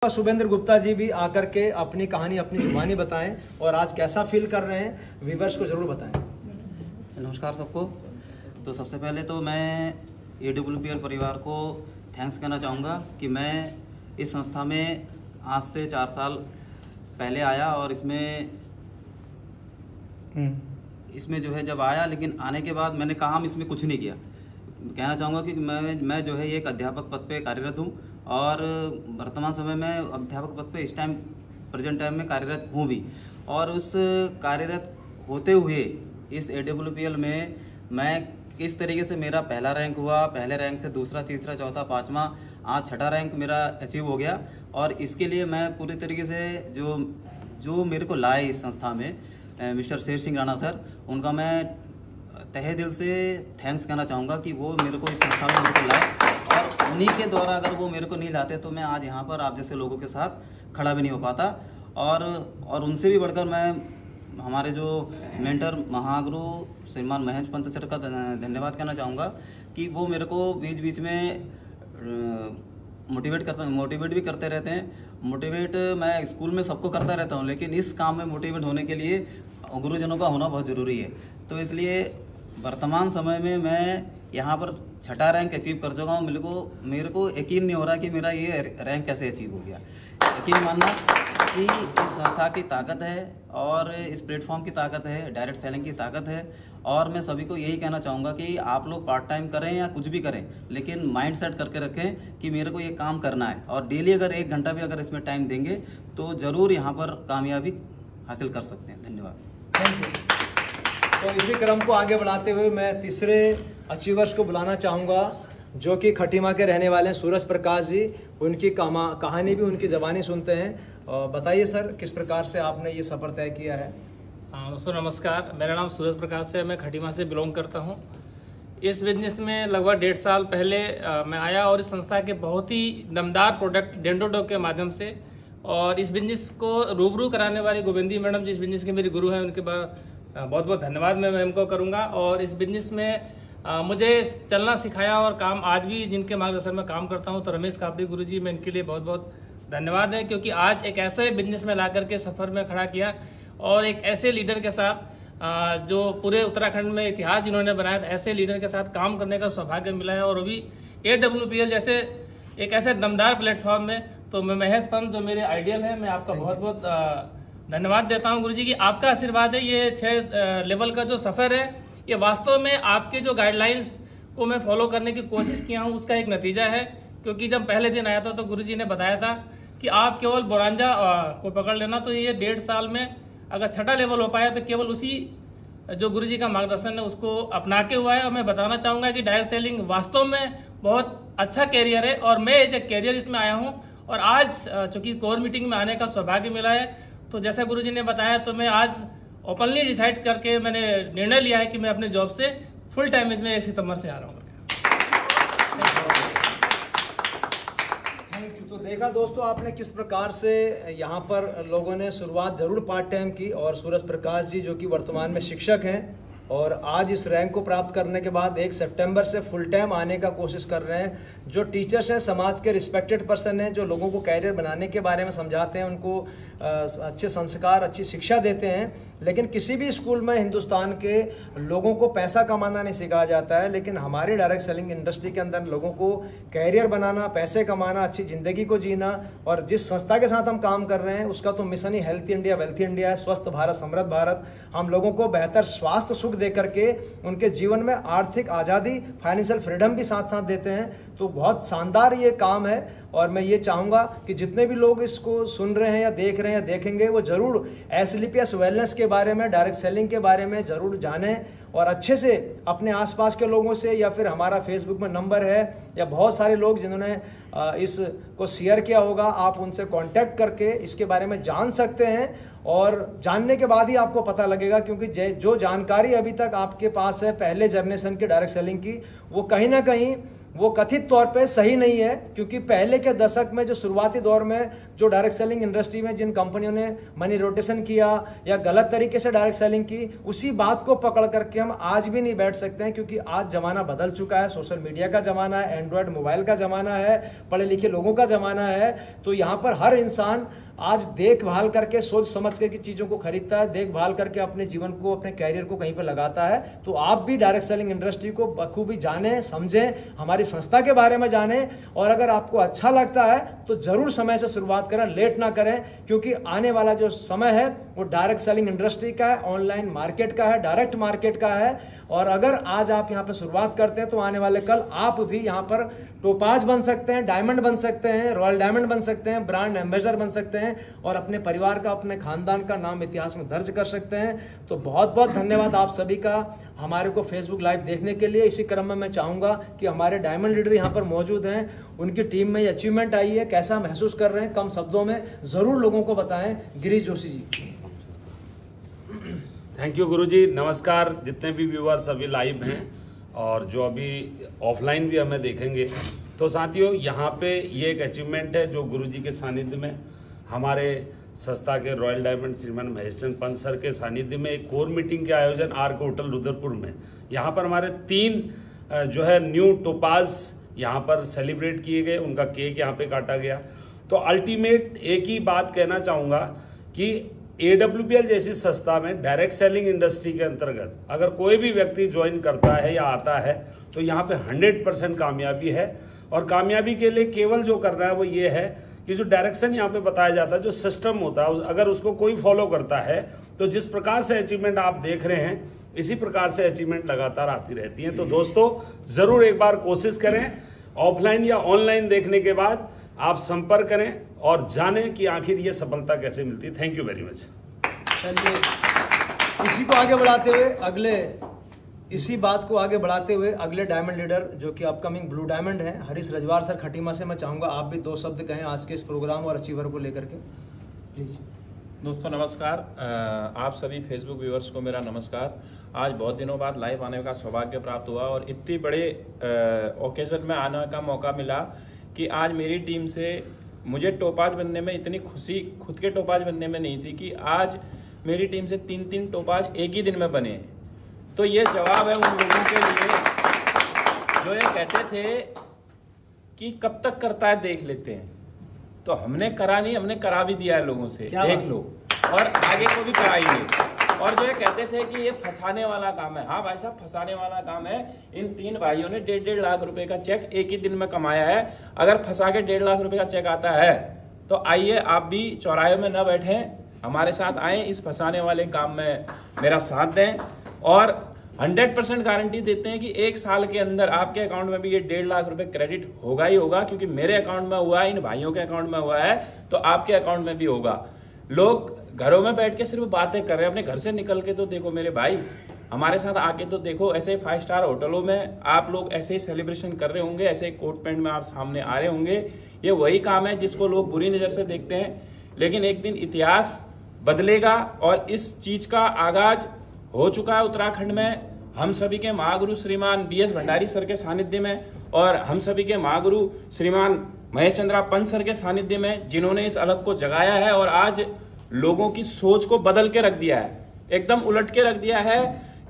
शुभेंद्र गुप्ता जी भी आकर के अपनी कहानी अपनी जुबानी बताएं और आज कैसा फील कर रहे हैं व्यूअर्स को जरूर बताएं। नमस्कार सबको। तो सबसे पहले तो मैं AWPL परिवार को थैंक्स कहना चाहूँगा कि मैं इस संस्था में आज से 4 साल पहले आया और इसमें जो है जब आया, लेकिन आने के बाद मैंने काम इसमें कुछ नहीं किया। कहना चाहूँगा कि मैं जो है एक अध्यापक पद पे कार्यरत हूँ और वर्तमान समय में अध्यापक पद पे इस टाइम प्रेजेंट टाइम में कार्यरत हूँ भी। और उस कार्यरत होते हुए इस AWPL में मैं किस तरीके से मेरा पहला रैंक हुआ, पहले रैंक से दूसरा, तीसरा, चौथा, पाँचवा, आज छठा रैंक मेरा अचीव हो गया। और इसके लिए मैं पूरी तरीके से जो मेरे को लाए इस संस्था में मिस्टर शेर सिंह राणा सर, उनका मैं तहे दिल से थैंक्स कहना चाहूँगा कि वो मेरे को इस संस्था में मेरे को लाए। और उन्हीं के द्वारा अगर वो मेरे को नहीं लाते तो मैं आज यहाँ पर आप जैसे लोगों के साथ खड़ा भी नहीं हो पाता। और उनसे भी बढ़कर मैं हमारे जो मेंटर महागुरु श्रीमान महेश पंत सर का धन्यवाद कहना चाहूँगा कि वो मेरे को बीच बीच में मोटिवेट भी करते रहते हैं। मोटिवेट मैं स्कूल में सबको करता रहता हूँ, लेकिन इस काम में मोटिवेट होने के लिए गुरुजनों का होना बहुत ज़रूरी है। तो इसलिए वर्तमान समय में मैं यहाँ पर छठा रैंक अचीव कर चुका हूँ। मेरे को यकीन नहीं हो रहा कि मेरा ये रैंक कैसे अचीव हो गया। यकीन मानना कि इस संस्था की ताकत है और इस प्लेटफॉर्म की ताकत है, डायरेक्ट सेलिंग की ताकत है। और मैं सभी को यही कहना चाहूँगा कि आप लोग पार्ट टाइम करें या कुछ भी करें, लेकिन माइंड सेट करके रखें कि मेरे को ये काम करना है। और डेली अगर 1 घंटा भी अगर इसमें टाइम देंगे तो ज़रूर यहाँ पर कामयाबी हासिल कर सकते हैं। धन्यवाद। Thank you. तो इसी क्रम को आगे बढ़ाते हुए मैं तीसरे अचीवर्स को बुलाना चाहूँगा, जो कि खटीमा के रहने वाले हैं, सूरज प्रकाश जी। उनकी कहानी भी उनकी ज़बानी सुनते हैं। बताइए सर, किस प्रकार से आपने ये सफ़र तय किया है? दोस्तों नमस्कार, मेरा नाम सूरज प्रकाश है। मैं खटीमा से बिलोंग करता हूँ। इस बिजनेस में लगभग 1.5 साल पहले मैं आया और इस संस्था के बहुत ही दमदार प्रोडक्ट डेंडोडो के माध्यम से और इस बिजनेस को रूबरू कराने वाली गोविंदी मैडम जी इस बिजनेस के मेरी गुरु हैं, उनके बहुत बहुत धन्यवाद मैं मैम को करूँगा। और इस बिजनेस में मुझे चलना सिखाया और काम आज भी जिनके मार्गदर्शन में काम करता हूँ, तो रमेश कापड़ी गुरु जी, मैं इनके लिए बहुत बहुत धन्यवाद है, क्योंकि आज एक ऐसे बिजनेस में ला करके सफ़र में खड़ा किया और एक ऐसे लीडर के साथ जो पूरे उत्तराखंड में इतिहास जिन्होंने बनाया था, ऐसे लीडर के साथ काम करने का सौभाग्य मिला है। और वो भी AWPL जैसे एक ऐसे दमदार प्लेटफॉर्म में। तो मैं महेश पंत जो मेरे आइडियल है, मैं आपका बहुत बहुत धन्यवाद देता हूं गुरुजी की आपका आशीर्वाद है। ये 6 लेवल का जो सफ़र है, ये वास्तव में आपके जो गाइडलाइंस को मैं फॉलो करने की कोशिश किया हूँ उसका एक नतीजा है। क्योंकि जब पहले दिन आया था तो गुरुजी ने बताया था कि आप केवल बोरांजा को पकड़ लेना, तो ये 1.5 साल में अगर छठा लेवल हो पाया तो केवल उसी जो गुरुजी का मार्गदर्शन है उसको अपना के हुआ है। और मैं बताना चाहूँगा कि डायरेक्ट सेलिंग वास्तव में बहुत अच्छा कैरियर है और मैं एज ए कैरियर इसमें आया हूँ। और आज चूँकि कोर मीटिंग में आने का सौभाग्य मिला है, तो जैसा गुरुजी ने बताया, तो मैं आज ओपनली डिसाइड करके मैंने निर्णय लिया है कि मैं अपने जॉब से फुल टाइम इसमें 1 सितंबर से आ रहा हूँ। तो देखा दोस्तों आपने किस प्रकार से यहाँ पर लोगों ने शुरुआत जरूर पार्ट टाइम की, और सूरज प्रकाश जी जो कि वर्तमान में शिक्षक हैं और आज इस रैंक को प्राप्त करने के बाद 1 सितंबर से फुल टाइम आने का कोशिश कर रहे हैं। जो टीचर्स हैं, समाज के रिस्पेक्टेड पर्सन हैं, जो लोगों को कैरियर बनाने के बारे में समझाते हैं, उनको अच्छे संस्कार, अच्छी शिक्षा देते हैं। लेकिन किसी भी स्कूल में हिंदुस्तान के लोगों को पैसा कमाना नहीं सिखाया जाता है, लेकिन हमारी डायरेक्ट सेलिंग इंडस्ट्री के अंदर लोगों को कैरियर बनाना, पैसे कमाना, अच्छी ज़िंदगी को जीना। और जिस संस्था के साथ हम काम कर रहे हैं उसका तो मिशन ही हेल्थ इंडिया, वेल्थ इंडिया है, स्वस्थ भारत, समृद्ध भारत। हम लोगों को बेहतर स्वास्थ्य सुख दे करके उनके जीवन में आर्थिक आज़ादी, फाइनेंशियल फ्रीडम भी साथ साथ देते हैं। तो बहुत शानदार ये काम है। और मैं ये चाहूँगा कि जितने भी लोग इसको सुन रहे हैं या देख रहे हैं या देखेंगे, वो ज़रूर एसलीपीएस वेलनेस के बारे में, डायरेक्ट सेलिंग के बारे में ज़रूर जानें और अच्छे से अपने आसपास के लोगों से, या फिर हमारा फेसबुक में नंबर है या बहुत सारे लोग जिन्होंने इसको शेयर किया होगा, आप उनसे कांटेक्ट करके इसके बारे में जान सकते हैं। और जानने के बाद ही आपको पता लगेगा, क्योंकि जो जानकारी अभी तक आपके पास है पहले जनरेशन के डायरेक्ट सेलिंग की, वो कहीं ना कहीं वो कथित तौर पे सही नहीं है, क्योंकि पहले के दशक में जो शुरुआती दौर में जो डायरेक्ट सेलिंग इंडस्ट्री में जिन कंपनियों ने मनी रोटेशन किया या गलत तरीके से डायरेक्ट सेलिंग की, उसी बात को पकड़ करके हम आज भी नहीं बैठ सकते हैं, क्योंकि आज जमाना बदल चुका है। सोशल मीडिया का जमाना है, एंड्रॉयड मोबाइल का जमाना है, पढ़े लिखे लोगों का जमाना है। तो यहाँ पर हर इंसान आज देखभाल करके सोच समझ के चीज़ों को खरीदता है, देखभाल करके अपने जीवन को, अपने कैरियर को कहीं पर लगाता है। तो आप भी डायरेक्ट सेलिंग इंडस्ट्री को बखूबी जानें, समझें, हमारी संस्था के बारे में जानें, और अगर आपको अच्छा लगता है तो जरूर समय से शुरुआत करें, लेट ना करें, क्योंकि आने वाला जो समय है वो डायरेक्ट सेलिंग इंडस्ट्री का है, ऑनलाइन मार्केट का है, डायरेक्ट मार्केट का है। और अगर आज आप यहाँ पर शुरुआत करते हैं तो आने वाले कल आप भी यहाँ पर टोपाज बन सकते हैं, डायमंड बन सकते हैं, रॉयल डायमंड बन सकते हैं, ब्रांड एम्बेसडर बन सकते हैं, और अपने परिवार का, अपने खानदान का नाम इतिहास में दर्ज कर सकते हैं। तो बहुत बहुत धन्यवाद आप सभी का हमारे को फेसबुक लाइव देखने के लिए। इसी क्रम में मैं चाहूँगा कि हमारे डायमंड लीडर यहाँ पर मौजूद हैं, उनकी टीम में ये अचीवमेंट आई है, कैसा महसूस कर रहे हैं, कम शब्दों में ज़रूर लोगों को बताएं। गिरीश जोशी जी। थैंक यू गुरुजी। नमस्कार जितने भी व्यूअर्स अभी लाइव हैं और जो अभी ऑफलाइन भी हमें देखेंगे। तो साथियों, यहाँ पे ये एक अचीवमेंट है जो गुरुजी के सानिध्य में, हमारे संस्था के रॉयल डायमंड श्रीमान महेश चंद्र पंत सर के सानिध्य में एक कोर मीटिंग के आयोजन आर्क होटल रुद्रपुर में, यहाँ पर हमारे 3 जो है न्यू टोपाज यहाँ पर सेलिब्रेट किए गए, उनका केक यहाँ पे काटा गया। तो अल्टीमेट एक ही बात कहना चाहूँगा कि AWPL जैसी संस्था में डायरेक्ट सेलिंग इंडस्ट्री के अंतर्गत अगर कोई भी व्यक्ति ज्वाइन करता है या आता है तो यहाँ पे 100% कामयाबी है। और कामयाबी के लिए केवल जो करना है वो ये है कि जो डायरेक्शन यहाँ पे बताया जाता है, जो सिस्टम होता है, अगर उसको कोई फॉलो करता है तो जिस प्रकार से अचीवमेंट आप देख रहे हैं, इसी प्रकार से अचीवमेंट लगातार आती रहती है। तो दोस्तों ज़रूर एक बार कोशिश करें, ऑफलाइन या ऑनलाइन देखने के बाद आप संपर्क करें और जानें कि आखिर ये सफलता कैसे मिलती है। Thank you very much. चलिए इसी को आगे बढ़ाते हुए इसी बात को आगे बढ़ाते हुए अगले डायमंड लीडर जो कि अपकमिंग ब्लू डायमंड हैं, हरीश रजवार सर खटीमा से मैं चाहूँगा आप भी 2 शब्द कहें आज के इस प्रोग्राम और अचीवर को लेकर के, प्लीज। दोस्तों नमस्कार, आप सभी फेसबुक व्यूअर्स को मेरा नमस्कार। आज बहुत दिनों बाद लाइव आने का सौभाग्य प्राप्त हुआ और इतनी बड़े ओकेजन में आने का मौका मिला कि आज मेरी टीम से मुझे टोपाज बनने में इतनी खुशी खुद के टोपाज बनने में नहीं थी कि आज मेरी टीम से 3 टोपाज एक ही दिन में बने। तो ये जवाब है उन लोगों के लिए जो ये कहते थे कि कब तक करता है देख लेते हैं। तो हमने करा नहीं, हमने करा भी दिया है लोगों से, देख लो, और आगे को भी कराएंगे। और जो ये कहते थे कि ये फंसाने वाला काम है, हाँ भाई साहब फंसाने वाला काम है। इन 3 भाइयों ने 1.5 लाख रुपए का चेक एक ही दिन में कमाया है। अगर फंसा के 1.5 लाख रुपए का चेक आता है तो आइए आप भी चौराहे में न बैठे, हमारे साथ आए, इस फंसाने वाले काम में मेरा साथ दें। और 100% गारंटी देते हैं कि 1 साल के अंदर आपके अकाउंट में भी ये 1.5 लाख रुपए क्रेडिट होगा ही होगा, क्योंकि मेरे अकाउंट में हुआ है, इन भाइयों के अकाउंट में हुआ है, तो आपके अकाउंट में भी होगा। लोग घरों में बैठ के सिर्फ बातें कर रहे हैं, अपने घर से निकल के तो देखो मेरे भाई, हमारे साथ आके तो देखो। ऐसे 5 स्टार होटलों में आप लोग ऐसे ही सेलिब्रेशन कर रहे होंगे, ऐसे कोट पैंट में आप सामने आ रहे होंगे। ये वही काम है जिसको लोग बुरी नजर से देखते हैं, लेकिन एक दिन इतिहास बदलेगा और इस चीज का आगाज हो चुका है उत्तराखंड में। हम सभी के महागुरु श्रीमान BS भंडारी सर के सानिध्य में और हम सभी के महागुरु श्रीमान महेश चंद्र पंत सर के सानिध्य में, जिन्होंने इस अलग को जगाया है और आज लोगों की सोच को बदल के रख दिया है, एकदम उलट के रख दिया है।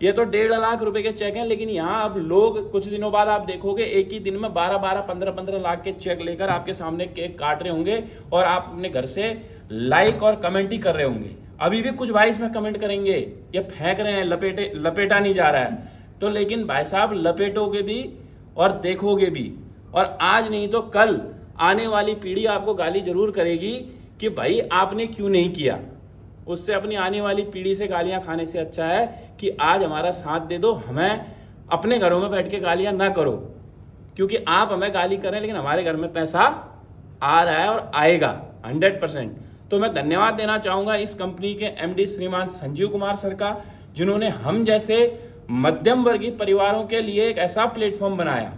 ये तो 1.5 लाख रुपए के चेक हैं, लेकिन यहाँ अब लोग कुछ दिनों बाद आप देखोगे एक ही दिन में 12-12, 15-15 लाख के चेक लेकर आपके सामने केक काट रहे होंगे और आप अपने घर से लाइक और कमेंट ही कर रहे होंगे। अभी भी कुछ भाई इसमें कमेंट करेंगे ये फेंक रहे हैं, लपेटा नहीं जा रहा है। तो लेकिन भाई साहब लपेटोगे भी और देखोगे भी, और आज नहीं तो कल आने वाली पीढ़ी आपको गाली जरूर करेगी कि भाई आपने क्यों नहीं किया। उससे अपनी आने वाली पीढ़ी से गालियां खाने से अच्छा है कि आज हमारा साथ दे दो, हमें अपने घरों में बैठ के गालियां ना करो, क्योंकि आप हमें गाली करें लेकिन हमारे घर में पैसा आ रहा है और आएगा 100%। तो मैं धन्यवाद देना चाहूंगा इस कंपनी के MD श्रीमान संजीव कुमार सर का, जिन्होंने हम जैसे मध्यम वर्गीय परिवारों के लिए एक ऐसा प्लेटफॉर्म बनाया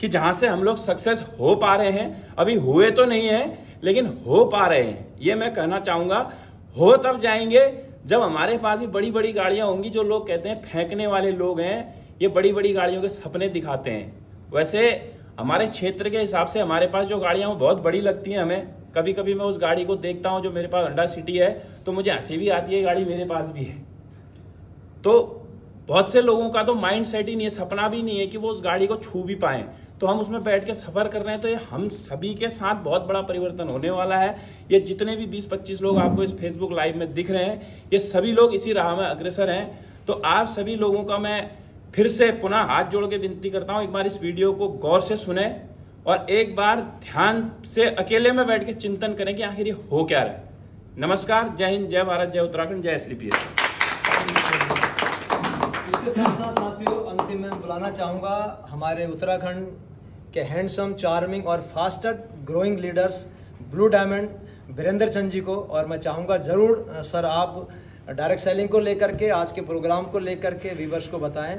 कि जहां से हम लोग सक्सेस हो पा रहे हैं। अभी हुए तो नहीं है लेकिन हो पा रहे हैं। ये मैं कहना चाहूंगा, हो तब जाएंगे जब हमारे पास भी बड़ी बड़ी गाड़ियां होंगी। जो लोग कहते हैं फेंकने वाले लोग हैं, ये बड़ी बड़ी गाड़ियों के सपने दिखाते हैं, वैसे हमारे क्षेत्र के हिसाब से हमारे पास जो गाड़ियां वो बहुत बड़ी लगती हैं हमें। कभी कभी मैं उस गाड़ी को देखता हूं जो मेरे पास होंडा सिटी है तो मुझे हंसी भी आती है, गाड़ी मेरे पास भी है। तो बहुत से लोगों का तो माइंड सेट ही नहीं है, सपना भी नहीं है कि वो उस गाड़ी को छू भी पाएं। तो हम उसमें बैठ के सफर कर रहे हैं, तो ये हम सभी के साथ बहुत बड़ा परिवर्तन होने वाला है। ये जितने भी 20-25 लोग आपको इस फेसबुक लाइव में दिख रहे हैं, ये सभी लोग इसी राह में अग्रसर हैं। तो आप सभी लोगों का मैं फिर से पुनः हाथ जोड़ के विनती करता हूं, एक बार इस वीडियो को गौर से सुने और एक बार ध्यान से अकेले में बैठ के चिंतन करें कि आखिर ये हो क्या रहा है। नमस्कार, जय हिंद, जय भारत, जय उत्तराखंड, जय SLPS। इसके साथ साथ साथियों, अंतिम में बुलाना चाहूँगा हमारे उत्तराखंड के हैंडसम, चार्मिंग और fastest growing leaders blue diamond Virendra Chand ji को। और मैं चाहूँगा ज़रूर सर आप डायरेक्ट सेलिंग को लेकर के, आज के प्रोग्राम को लेकर के व्यूअर्स को बताएं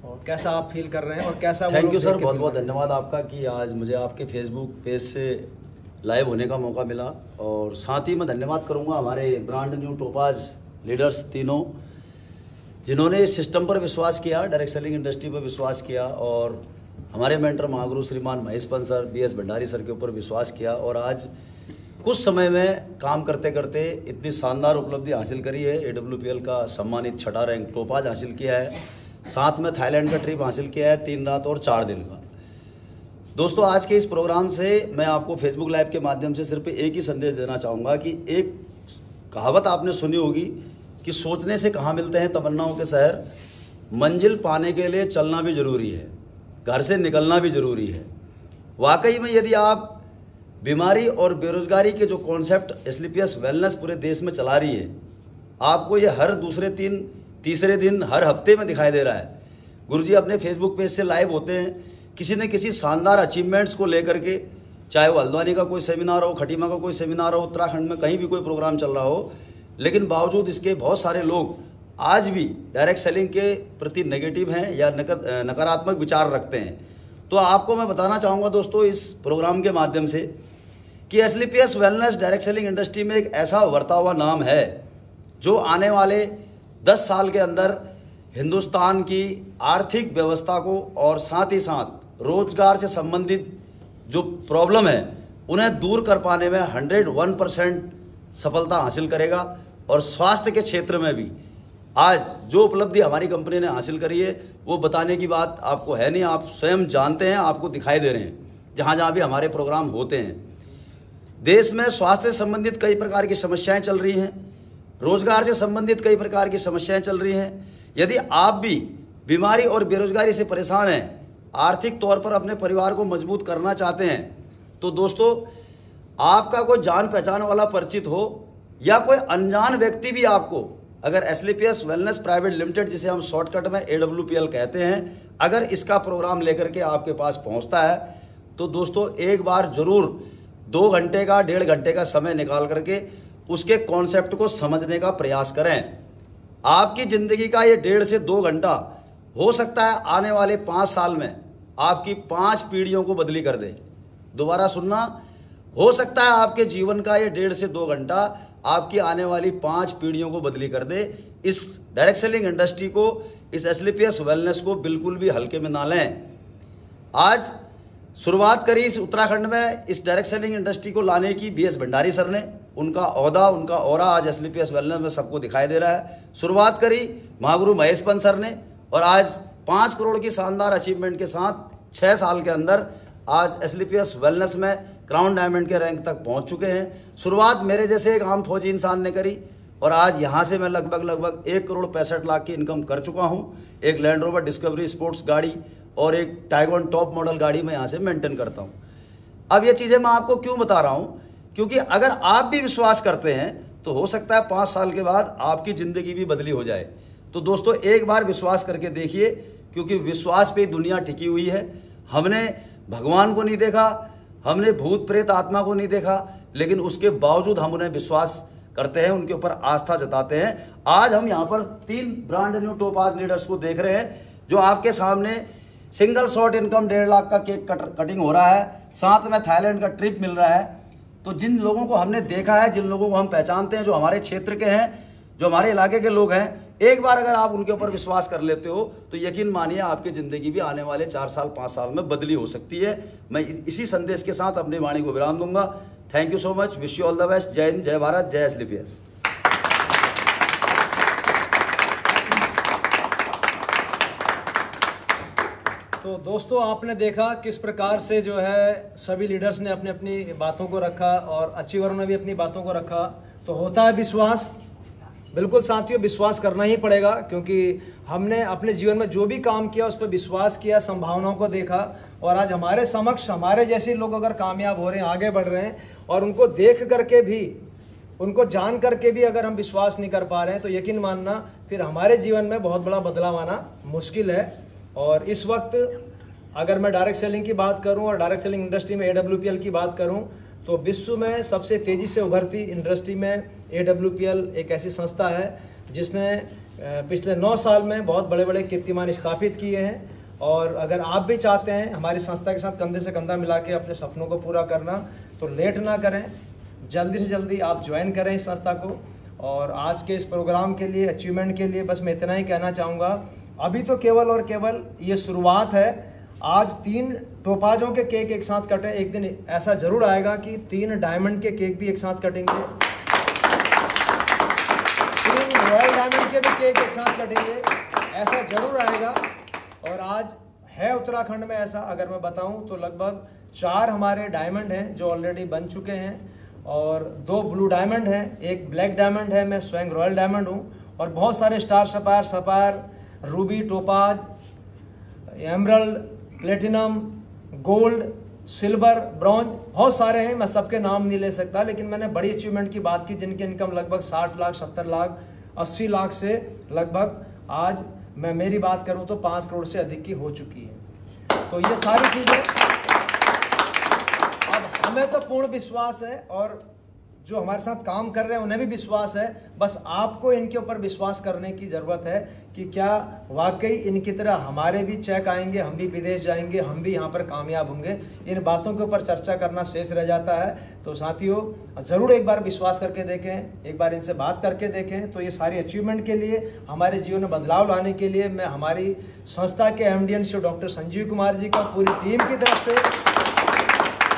और कैसा आप फील कर रहे हैं और कैसा। थैंक यू सर, बहुत बहुत धन्यवाद आपका कि आज मुझे आपके फेसबुक पेज से लाइव होने का मौका मिला। और साथ ही मैं धन्यवाद करूंगा हमारे ब्रांड न्यू टोपाज लीडर्स तीनों, जिन्होंने इस सिस्टम पर विश्वास किया, डायरेक्ट सेलिंग इंडस्ट्री पर विश्वास किया और हमारे मेंटर महागुरु श्रीमान Mahesh Pant sir, BS Bhandari sir के ऊपर विश्वास किया और आज कुछ समय में काम करते करते इतनी शानदार उपलब्धि हासिल करी है। AWPL का सम्मानित 6ठा रैंक टोपाज हासिल किया है, साथ में थाईलैंड का ट्रिप हासिल किया है 3 रात और 4 दिन का। दोस्तों, आज के इस प्रोग्राम से मैं आपको फेसबुक लाइव के माध्यम से सिर्फ एक ही संदेश देना चाहूँगा कि एक कहावत आपने सुनी होगी कि सोचने से कहाँ मिलते हैं तमन्नाओं के शहर। मंजिल पाने के लिए चलना भी जरूरी है, घर से निकलना भी जरूरी है। वाकई में यदि आप बीमारी और बेरोजगारी के जो कॉन्सेप्ट SLPS वेलनेस पूरे देश में चला रही है, आपको ये हर दूसरे तीसरे दिन, हर हफ्ते में दिखाई दे रहा है। गुरुजी अपने फेसबुक पेज से लाइव होते हैं, किसी न किसी शानदार अचीवमेंट्स को लेकर के, चाहे वो हल्द्वानी का कोई सेमिनार हो, खटीमा का कोई सेमिनार हो, उत्तराखंड में कहीं भी कोई प्रोग्राम चल रहा हो, लेकिन बावजूद इसके बहुत सारे लोग आज भी डायरेक्ट सेलिंग के प्रति नेगेटिव हैं या नकारात्मक विचार रखते हैं। तो आपको मैं बताना चाहूँगा दोस्तों इस प्रोग्राम के माध्यम से कि SLPS wellness direct selling industry में एक ऐसा उभरता हुआ नाम है जो आने वाले 10 साल के अंदर हिंदुस्तान की आर्थिक व्यवस्था को और साथ ही साथ रोजगार से संबंधित जो प्रॉब्लम है उन्हें दूर कर पाने में 101% सफलता हासिल करेगा। और स्वास्थ्य के क्षेत्र में भी आज जो उपलब्धि हमारी कंपनी ने हासिल करी है वो बताने की बात आपको है नहीं, आप स्वयं जानते हैं, आपको दिखाई दे रहे हैं जहाँ जहाँ भी हमारे प्रोग्राम होते हैं। देश में स्वास्थ्य से संबंधित कई प्रकार की समस्याएं चल रही हैं, रोजगार से संबंधित कई प्रकार की समस्याएं चल रही हैं। यदि आप भी बीमारी और बेरोजगारी से परेशान हैं, आर्थिक तौर पर अपने परिवार को मजबूत करना चाहते हैं, तो दोस्तों आपका कोई जान पहचान वाला परिचित हो या कोई अनजान व्यक्ति भी आपको अगर SLPS वेलनेस प्राइवेट लिमिटेड, जिसे हम शॉर्टकट में AWPL कहते हैं, अगर इसका प्रोग्राम लेकर के आपके पास पहुंचता है तो दोस्तों एक बार जरूर 2 घंटे का 1.5 घंटे का समय निकाल करके उसके कॉन्सेप्ट को समझने का प्रयास करें। आपकी ज़िंदगी का ये 1.5 से 2 घंटा हो सकता है आने वाले 5 साल में आपकी 5 पीढ़ियों को बदली कर दे। दोबारा सुनना, हो सकता है आपके जीवन का ये 1.5 से 2 घंटा आपकी आने वाली 5 पीढ़ियों को बदली कर दे। इस डायरेक्ट सेलिंग इंडस्ट्री को, इस SLPS वेलनेस को बिल्कुल भी हल्के में ना लें। आज शुरुआत करी इस उत्तराखंड में इस डायरेक्ट सेलिंग इंडस्ट्री को लाने की BS भंडारी सर ने। उनका ओहदा, उनका ऑरा आज SLPS वेलनेस में सबको दिखाई दे रहा है। शुरुआत करी महागुरु महेश पंत सर ने और आज 5 करोड़ की शानदार अचीवमेंट के साथ 6 साल के अंदर आज SLPS वेलनेस में क्राउन डायमंड के रैंक तक पहुंच चुके हैं। शुरुआत मेरे जैसे एक आम फौजी इंसान ने करी और आज यहां से मैं लगभग 1 करोड़ 65 लाख की इनकम कर चुका हूं। एक लैंड रोवर डिस्कवरी स्पोर्ट्स गाड़ी और एक टाइगॉन टॉप मॉडल गाड़ी में यहाँ से मेंटेन करता हूँ। अब ये चीज़ें मैं आपको क्यों बता रहा हूँ, क्योंकि अगर आप भी विश्वास करते हैं तो हो सकता है 5 साल के बाद आपकी ज़िंदगी भी बदली हो जाए। तो दोस्तों एक बार विश्वास करके देखिए, क्योंकि विश्वास पे दुनिया टिकी हुई है। हमने भगवान को नहीं देखा, हमने भूत प्रेत आत्मा को नहीं देखा, लेकिन उसके बावजूद हम उन्हें विश्वास करते हैं, उनके ऊपर आस्था जताते हैं। आज हम यहाँ पर 3 ब्रांड न्यू टोपाज लीडर्स को देख रहे हैं जो आपके सामने सिंगल शॉट इनकम 1.5 लाख का केक कटिंग हो रहा है, साथ में थाईलैंड का ट्रिप मिल रहा है। तो जिन लोगों को हमने देखा है, जिन लोगों को हम पहचानते हैं, जो हमारे क्षेत्र के हैं, जो हमारे इलाके के लोग हैं, एक बार अगर आप उनके ऊपर विश्वास कर लेते हो तो यकीन मानिए आपकी ज़िंदगी भी आने वाले 4 साल 5 साल में बदली हो सकती है। मैं इसी संदेश के साथ अपनी वाणी को विराम दूंगा। Thank you so much, wish you all the best. जय हिंद, जय भारत, जय SLPS। तो दोस्तों, आपने देखा किस प्रकार से जो है सभी लीडर्स ने अपनी अपनी बातों को रखा और अचीवरों ने भी अपनी बातों को रखा। तो होता है विश्वास, बिल्कुल साथियों, विश्वास करना ही पड़ेगा, क्योंकि हमने अपने जीवन में जो भी काम किया उस पर विश्वास किया, संभावनाओं को देखा, और आज हमारे समक्ष हमारे जैसे लोग अगर कामयाब हो रहे हैं, आगे बढ़ रहे हैं, और उनको देख करके भी, उनको जान करके भी अगर हम विश्वास नहीं कर पा रहे हैं, तो यकीन मानना फिर हमारे जीवन में बहुत बड़ा बदलाव आना मुश्किल है। और इस वक्त अगर मैं डायरेक्ट सेलिंग की बात करूं और डायरेक्ट सेलिंग इंडस्ट्री में AWPL की बात करूं, तो विश्व में सबसे तेज़ी से उभरती इंडस्ट्री में AWPL एक ऐसी संस्था है जिसने पिछले 9 साल में बहुत बड़े बड़े कीर्तिमान स्थापित किए हैं। और अगर आप भी चाहते हैं हमारी संस्था के साथ कंधे से कंधा मिला के अपने सपनों को पूरा करना, तो लेट ना करें, जल्दी से जल्दी आप ज्वाइन करें इस संस्था को। और आज के इस प्रोग्राम के लिए, अचीवमेंट के लिए बस मैं इतना ही कहना चाहूँगा, अभी तो केवल और केवल ये शुरुआत है। आज 3 टोपाजों के केक एक साथ कटे, एक दिन ऐसा जरूर आएगा कि 3 डायमंड के केक भी एक साथ कटेंगे, 3 रॉयल डायमंड के भी केक एक साथ कटेंगे, ऐसा जरूर आएगा। और आज है उत्तराखंड में ऐसा, अगर मैं बताऊं तो लगभग 4 हमारे डायमंड हैं जो ऑलरेडी बन चुके हैं, और 2 ब्लू डायमंड हैं, 1 ब्लैक डायमंड है, मैं स्वयं रॉयल डायमंड हूं, और बहुत सारे star sapphire, sapphire, Ruby, topaz, emerald, platinum, gold, silver, bronze, बहुत सारे हैं। मैं सबके नाम नहीं ले सकता, लेकिन मैंने बड़ी अचीवमेंट की बात की जिनकी इनकम लगभग 60 लाख, 70 लाख, 80 लाख से लगभग आज मैं मेरी बात करूं तो 5 करोड़ से अधिक की हो चुकी है। तो ये सारी चीज़ें अब हमें तो पूर्ण विश्वास है, और जो हमारे साथ काम कर रहे हैं उन्हें भी विश्वास है। बस आपको इनके ऊपर विश्वास करने की ज़रूरत है कि क्या वाकई इनकी तरह हमारे भी चेक आएंगे, हम भी विदेश जाएंगे, हम भी यहाँ पर कामयाब होंगे। इन बातों के ऊपर चर्चा करना शेष रह जाता है। तो साथियों, ज़रूर एक बार विश्वास करके देखें, एक बार इनसे बात करके देखें। तो ये सारी अचीवमेंट के लिए, हमारे जीवन में बदलाव लाने के लिए मैं हमारी संस्था के MD श्री डॉक्टर संजीव कुमार जी का पूरी टीम की तरफ से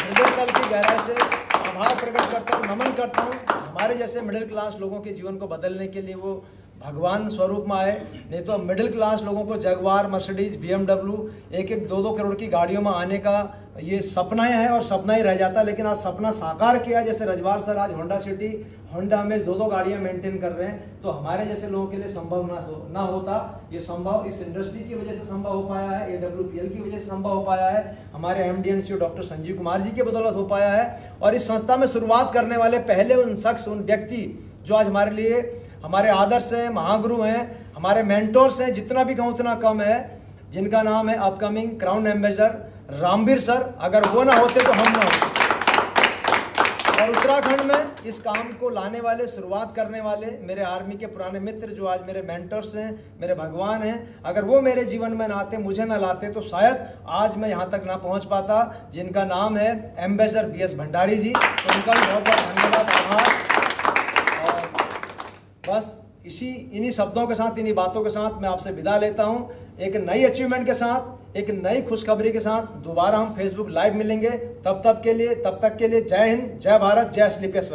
हृदय तल की गहराई से आभार प्रकट करता हूँ, नमन करता हूँ। हमारे जैसे मिडिल क्लास लोगों के जीवन को बदलने के लिए वो भगवान स्वरूप में आए, नहीं तो मिडिल क्लास लोगों को जगवार, मर्सिडीज, BMW, 1-1, 2-2 करोड़ की गाड़ियों में आने का ये सपना है और सपना ही रह जाता। लेकिन आज सपना साकार किया, जैसे रजवार सर आज होंडा सिटी, होंडा अमेज 2-2 गाड़ियाँ मेंटेन कर रहे हैं। तो हमारे जैसे लोगों के लिए संभव ना होता। ये संभव इस इंडस्ट्री की वजह से संभव हो पाया है, AWPL की वजह से संभव हो पाया है, हमारे MD श्री डॉक्टर संजीव कुमार जी के बदौलत हो पाया है। और इस संस्था में शुरुआत करने वाले पहले उन शख्स, उन व्यक्ति जो आज हमारे लिए हमारे आदर्श हैं, महागुरु हैं, हमारे मेंटोर्स हैं, जितना भी कहूँ उतना कम है, जिनका नाम है upcoming crown ambassador Ramveer sir. अगर वो ना होते तो हम ना होते। और उत्तराखंड में इस काम को लाने वाले, शुरुआत करने वाले मेरे आर्मी के पुराने मित्र जो आज मेरे मेंटर्स हैं, मेरे भगवान हैं, अगर वो मेरे जीवन में ना आते, मुझे ना लाते, तो शायद आज मैं यहाँ तक ना पहुँच पाता। जिनका नाम है एम्बेसडर BS भंडारी जी। तो उनका भी बहुत बहुत धन्यवाद, आभार। बस इन्हीं शब्दों के साथ, इन्हीं बातों के साथ मैं आपसे विदा लेता हूं। एक नई अचीवमेंट के साथ, एक नई खुशखबरी के साथ दोबारा हम फेसबुक लाइव मिलेंगे। तब तक के लिए जय हिंद, जय भारत, जय SLPS।